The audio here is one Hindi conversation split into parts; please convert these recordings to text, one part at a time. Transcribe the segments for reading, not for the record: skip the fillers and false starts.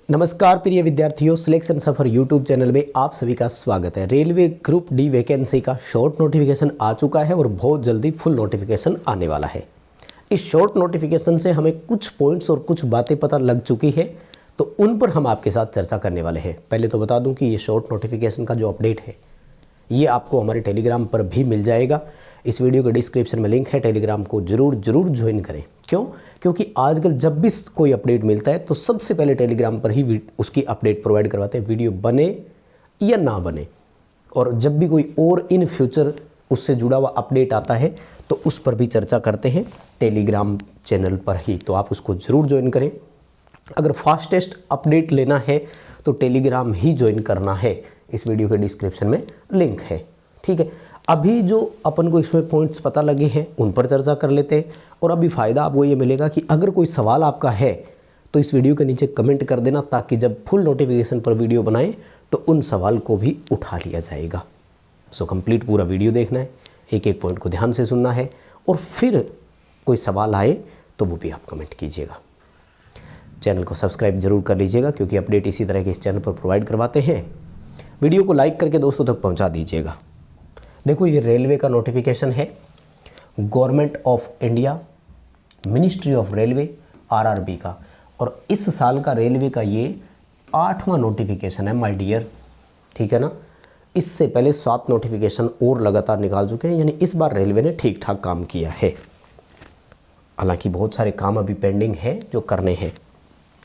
नमस्कार प्रिय विद्यार्थियों, सिलेक्शन सफर यूट्यूब चैनल में आप सभी का स्वागत है। रेलवे ग्रुप डी वैकेंसी का शॉर्ट नोटिफिकेशन आ चुका है और बहुत जल्दी फुल नोटिफिकेशन आने वाला है। इस शॉर्ट नोटिफिकेशन से हमें कुछ पॉइंट्स और कुछ बातें पता लग चुकी है, तो उन पर हम आपके साथ चर्चा करने वाले हैं। पहले तो बता दूं कि ये शॉर्ट नोटिफिकेशन का जो अपडेट है ये आपको हमारे टेलीग्राम पर भी मिल जाएगा। इस वीडियो के डिस्क्रिप्शन में लिंक है, टेलीग्राम को जरूर ज्वाइन करें। क्यों? क्योंकि आजकल जब भी कोई अपडेट मिलता है तो सबसे पहले टेलीग्राम पर ही उसकी अपडेट प्रोवाइड करवाते हैं, वीडियो बने या ना बने। और जब भी कोई और इन फ्यूचर उससे जुड़ा हुआ अपडेट आता है तो उस पर भी चर्चा करते हैं टेलीग्राम चैनल पर ही, तो आप उसको ज़रूर ज्वाइन करें। अगर फास्टेस्ट अपडेट लेना है तो टेलीग्राम ही ज्वाइन करना है, इस वीडियो के डिस्क्रिप्शन में लिंक है। ठीक है, अभी जो अपन को इसमें पॉइंट्स पता लगे हैं उन पर चर्चा कर लेते हैं। और अभी फ़ायदा आपको ये मिलेगा कि अगर कोई सवाल आपका है तो इस वीडियो के नीचे कमेंट कर देना, ताकि जब फुल नोटिफिकेशन पर वीडियो बनाएं तो उन सवाल को भी उठा लिया जाएगा। सो कंप्लीट पूरा वीडियो देखना है, एक एक पॉइंट को ध्यान से सुनना है, और फिर कोई सवाल आए तो वो भी आप कमेंट कीजिएगा। चैनल को सब्सक्राइब जरूर कर लीजिएगा, क्योंकि अपडेट इसी तरह के इस चैनल पर प्रोवाइड करवाते हैं। वीडियो को लाइक करके दोस्तों तक पहुंचा दीजिएगा। देखो, ये रेलवे का नोटिफिकेशन है, government of India, ministry of railway, RRB का। और इस साल का रेलवे का ये 8वां नोटिफिकेशन है माय डियर। ठीक है ना, इससे पहले 7 नोटिफिकेशन और लगातार निकाल चुके हैं, यानी इस बार रेलवे ने ठीक ठाक काम किया है। हालांकि बहुत सारे काम अभी पेंडिंग है जो करने हैं।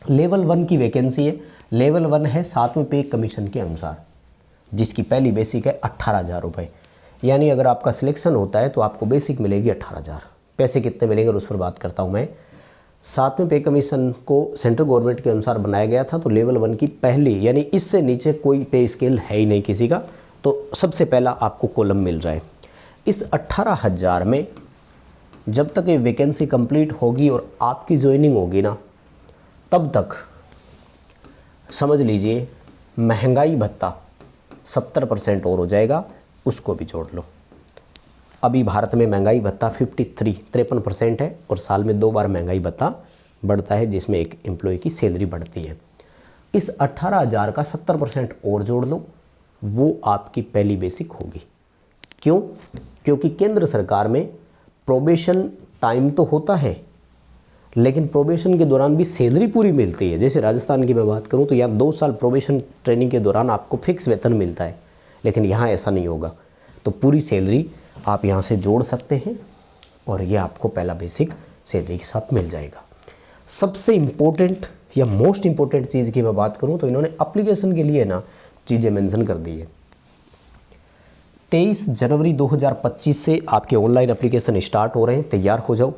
लेवल 1 की वैकेंसी है। लेवल 1 है 7वें पे कमीशन के अनुसार, जिसकी पहली बेसिक है 18,000 रुपये। यानी अगर आपका सिलेक्शन होता है तो आपको बेसिक मिलेगी 18,000। पैसे कितने मिलेंगे उस पर बात करता हूँ मैं। 7वें पे कमीशन को सेंट्रल गवर्नमेंट के अनुसार बनाया गया था, तो लेवल 1 की पहली, यानी इससे नीचे कोई पे स्केल है ही नहीं किसी का, तो सबसे पहला आपको कॉलम मिल रहा है। इस 18,000 में जब तक ये वैकेंसी कंप्लीट होगी और आपकी ज्वाइनिंग होगी ना, तब तक समझ लीजिए महंगाई भत्ता 70% और हो जाएगा, उसको भी जोड़ लो। अभी भारत में महंगाई भत्ता 53% है, और साल में 2 बार महंगाई भत्ता बढ़ता है, जिसमें एक एम्प्लॉय की सैलरी बढ़ती है। इस 18,000 का 70% और जोड़ लो, वो आपकी पहली बेसिक होगी। क्यों? क्योंकि केंद्र सरकार में प्रोबेशन टाइम तो होता है, लेकिन प्रोबेशन के दौरान भी सैलरी पूरी मिलती है। जैसे राजस्थान की मैं बात करूं तो यहाँ 2 साल प्रोबेशन ट्रेनिंग के दौरान आपको फिक्स वेतन मिलता है, लेकिन यहाँ ऐसा नहीं होगा। तो पूरी सैलरी आप यहाँ से जोड़ सकते हैं और ये आपको पहला बेसिक सैलरी के साथ मिल जाएगा। सबसे इम्पोर्टेंट या मोस्ट इम्पोर्टेंट चीज़ की मैं बात करूँ तो इन्होंने एप्लीकेशन के लिए ना चीज़ें मेंशन कर दी है। 23 जनवरी 2025 से आपके ऑनलाइन एप्लीकेशन स्टार्ट हो रहे हैं, तैयार हो जाओ।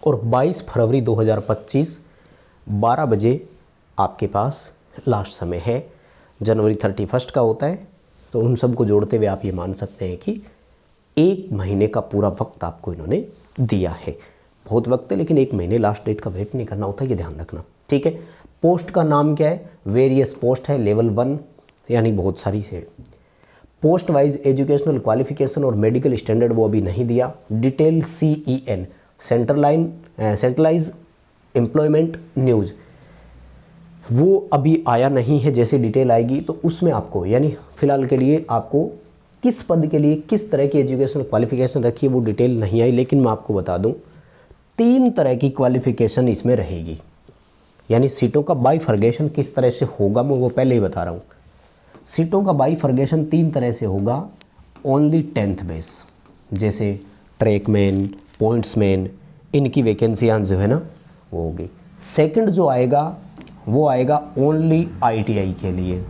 और 22 फरवरी 2025 12 बजे आपके पास लास्ट समय है। जनवरी 31 का होता है, तो उन सब को जोड़ते हुए आप ये मान सकते हैं कि 1 महीने का पूरा वक्त आपको इन्होंने दिया है। बहुत वक्त है, लेकिन 1 महीने लास्ट डेट का वेट नहीं करना होता, ये ध्यान रखना। ठीक है, पोस्ट का नाम क्या है? वेरियस पोस्ट है। लेवल 1 यानी बहुत सारी है। पोस्ट वाइज एजुकेशनल क्वालिफिकेशन और मेडिकल स्टैंडर्ड वो अभी नहीं दिया। Detail CEN, centralise employment news, वो अभी आया नहीं है। जैसे डिटेल आएगी तो उसमें आपको, यानी फ़िलहाल के लिए आपको किस पद के लिए किस तरह की एजुकेशनल क्वालिफिकेशन रखी है वो डिटेल नहीं आई। लेकिन मैं आपको बता दूं 3 तरह की क्वालिफिकेशन इसमें रहेगी। यानी सीटों का बाइफर्गेशन किस तरह से होगा मैं वो पहले ही बता रहा हूँ। सीटों का बाइफर्गेशन 3 तरह से होगा। ओनली 10th बेस, जैसे ट्रैकमैन, पॉइंट्समैन, इनकी वैकेंसियाँ जो है ना वो होगी। सेकंड जो आएगा वो आएगा ओनली ITI के लिए।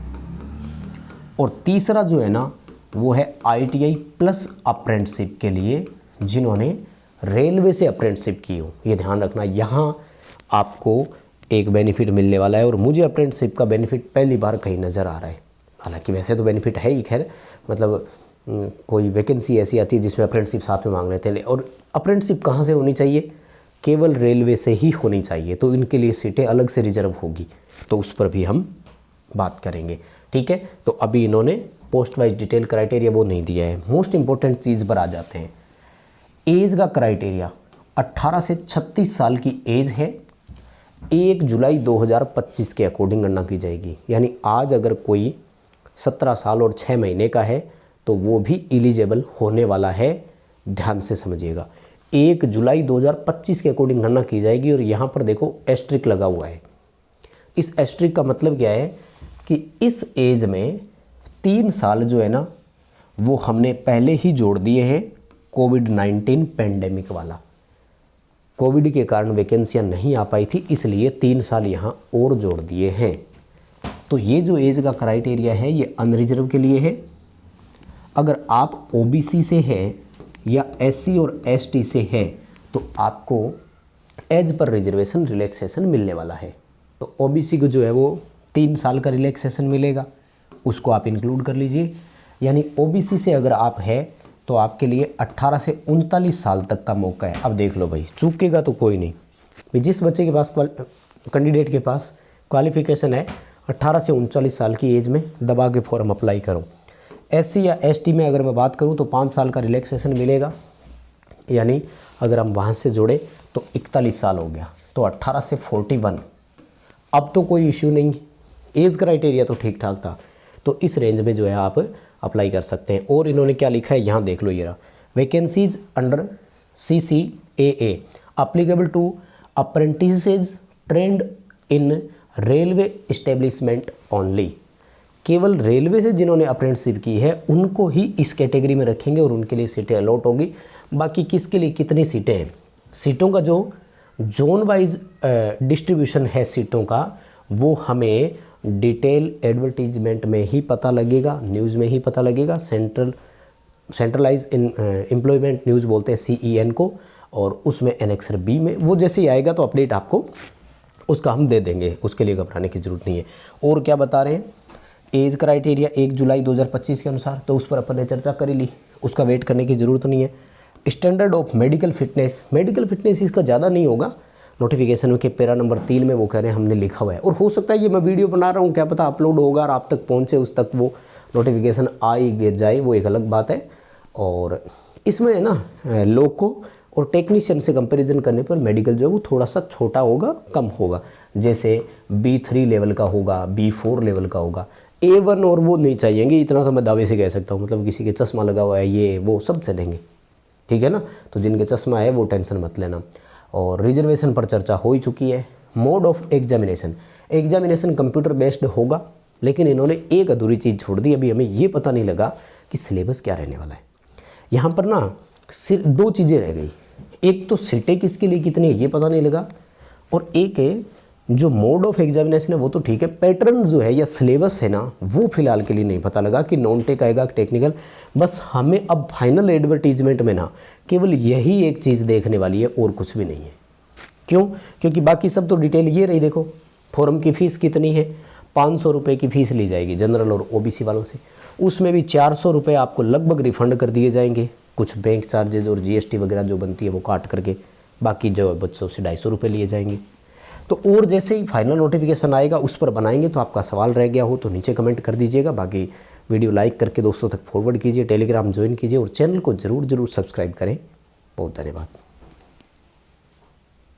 और तीसरा जो है ना वो है ITI प्लस अप्रेंटिसशिप के लिए, जिन्होंने रेलवे से अप्रेंटिसशिप की हो। ये ध्यान रखना, यहाँ आपको एक बेनिफिट मिलने वाला है। और मुझे अप्रेंटिसशिप का बेनिफिट पहली बार कहीं नज़र आ रहा है। हालांकि वैसे तो बेनिफिट है ही, खैर मतलब कोई वैकेंसी ऐसी आती है जिसमें अप्रेंटिसशिप साथ में मांग लेते हैं। और अप्रेंटिसशिप कहाँ से होनी चाहिए? केवल रेलवे से ही होनी चाहिए, तो इनके लिए सीटें अलग से रिजर्व होगी, तो उस पर भी हम बात करेंगे। ठीक है, तो अभी इन्होंने पोस्ट वाइज डिटेल क्राइटेरिया वो नहीं दिया है। मोस्ट इंपॉर्टेंट चीज़ पर आ जाते हैं। एज का क्राइटेरिया 18 से 36 साल की एज है। 1 जुलाई 2025 के अकॉर्डिंग गणना की जाएगी। यानी आज अगर कोई 17 साल और 6 महीने का है तो वो भी एलिजिबल होने वाला है। ध्यान से समझिएगा, 1 जुलाई 2025 के अकॉर्डिंग गणना की जाएगी। और यहाँ पर देखो एस्ट्रिक लगा हुआ है। इस एस्ट्रिक का मतलब क्या है कि इस एज में 3 साल जो है ना वो हमने पहले ही जोड़ दिए हैं कोविड-19 पेंडेमिक वाला। कोविड के कारण वैकेंसियाँ नहीं आ पाई थी, इसलिए 3 साल यहाँ और जोड़ दिए हैं। तो ये जो एज का क्राइटेरिया है ये अनरिजर्व के लिए है। अगर आप ओबीसी से हैं या एससी और एसटी से है तो आपको एज पर रिजर्वेशन रिलैक्सेशन मिलने वाला है। तो ओबीसी को जो है वो 3 साल का रिलैक्सेशन मिलेगा, उसको आप इंक्लूड कर लीजिए। यानी ओबीसी से अगर आप है तो आपके लिए 18 से 39 साल तक का मौका है। अब देख लो भाई, चूकेगा तो कोई नहीं भाई। जिस बच्चे के पास कैंडिडेट के पास क्वालिफिकेशन है 18 से 39 साल की एज में दबा के फॉर्म अप्लाई करो। एससी या एसटी में अगर मैं बात करूं तो 5 साल का रिलैक्सेशन मिलेगा। यानी अगर हम वहाँ से जोड़े तो 41 साल हो गया, तो 18 से 41। अब तो कोई इश्यू नहीं, एज क्राइटेरिया तो ठीक ठाक था। तो इस रेंज में जो है आप अप्लाई कर सकते हैं। और इन्होंने क्या लिखा है यहाँ देख लो, ये रहा, vacancies under CCAA applicable to apprentices trained in railway establishment only. केवल रेलवे से जिन्होंने अप्रेंटिसशिप की है उनको ही इस कैटेगरी में रखेंगे और उनके लिए सीटें अलॉट होगी। बाकी किसके लिए कितनी सीटें हैं, सीटों का जो जोन वाइज डिस्ट्रीब्यूशन है सीटों का, वो हमें डिटेल एडवर्टीजमेंट में ही पता लगेगा, न्यूज़ में ही पता लगेगा। सेंट्रलाइज एम्प्लॉयमेंट न्यूज़ बोलते हैं CEN को, और उसमें एनेक्सर B में वो जैसे ही आएगा तो अपडेट आपको उसका हम दे देंगे, उसके लिए घबराने की ज़रूरत नहीं है। और क्या बता रहे हैं, एज क्राइटेरिया 1 जुलाई 2025 के अनुसार, तो उस पर अपन ने चर्चा कर ली, उसका वेट करने की ज़रूरत नहीं है। Standard of medical fitness, medical fitness इसका ज़्यादा नहीं होगा। नोटिफिकेशन के पैरा नंबर 3 में वो कह रहे हैं हमने लिखा हुआ है। और हो सकता है ये मैं वीडियो बना रहा हूँ, क्या पता अपलोड होगा और आप तक पहुँचे, उस तक वो नोटिफिकेशन आ ही जाए, वो एक अलग बात है। और इसमें है ना लोको और टेक्नीशियन से कंपैरिजन करने पर मेडिकल जो है वो थोड़ा सा छोटा होगा, कम होगा। जैसे B3 लेवल का होगा, B4 लेवल का होगा। A1 और वो नहीं चाहिएंगे, इतना तो मैं दावे से कह सकता हूँ। मतलब किसी के चश्मा लगा हुआ है ये वो सब चलेंगे, ठीक है ना। तो जिनके चश्मा है वो टेंशन मत लेना। और रिजर्वेशन पर चर्चा हो ही चुकी है। Mode of examination computer based होगा, लेकिन इन्होंने एक अधूरी चीज़ छोड़ दी। अभी हमें ये पता नहीं लगा कि सिलेबस क्या रहने वाला है। यहाँ पर ना सिर्फ 2 चीज़ें रह गई, एक तो सीटें किसके लिए कितनी है ये पता नहीं लगा, और एक है जो मोड ऑफ एग्जामिनेशन है वो तो ठीक है, पैटर्न जो है या सिलेबस है ना वो फिलहाल के लिए नहीं पता लगा कि नॉन टेक आएगा टेक्निकल। बस हमें अब फाइनल एडवर्टीजमेंट में ना केवल यही एक चीज़ देखने वाली है और कुछ भी नहीं है। क्यों? क्योंकि बाकी सब तो डिटेल ये रही। देखो फॉर्म की फ़ीस कितनी है, 500 रुपये की फ़ीस ली जाएगी जनरल और OBC वालों से। उसमें भी 400 रुपये आपको लगभग रिफ़ंड कर दिए जाएंगे, कुछ बैंक चार्जेज और GST वगैरह जो बनती है वो काट करके, बाकी जो बच्चों से 250 रुपये लिए जाएंगे। तो और जैसे ही फाइनल नोटिफिकेशन आएगा उस पर बनाएंगे। तो आपका सवाल रह गया हो तो नीचे कमेंट कर दीजिएगा। बाकी वीडियो लाइक करके दोस्तों तक फॉरवर्ड कीजिए, टेलीग्राम ज्वाइन कीजिए और चैनल को ज़रूर सब्सक्राइब करें। बहुत धन्यवाद।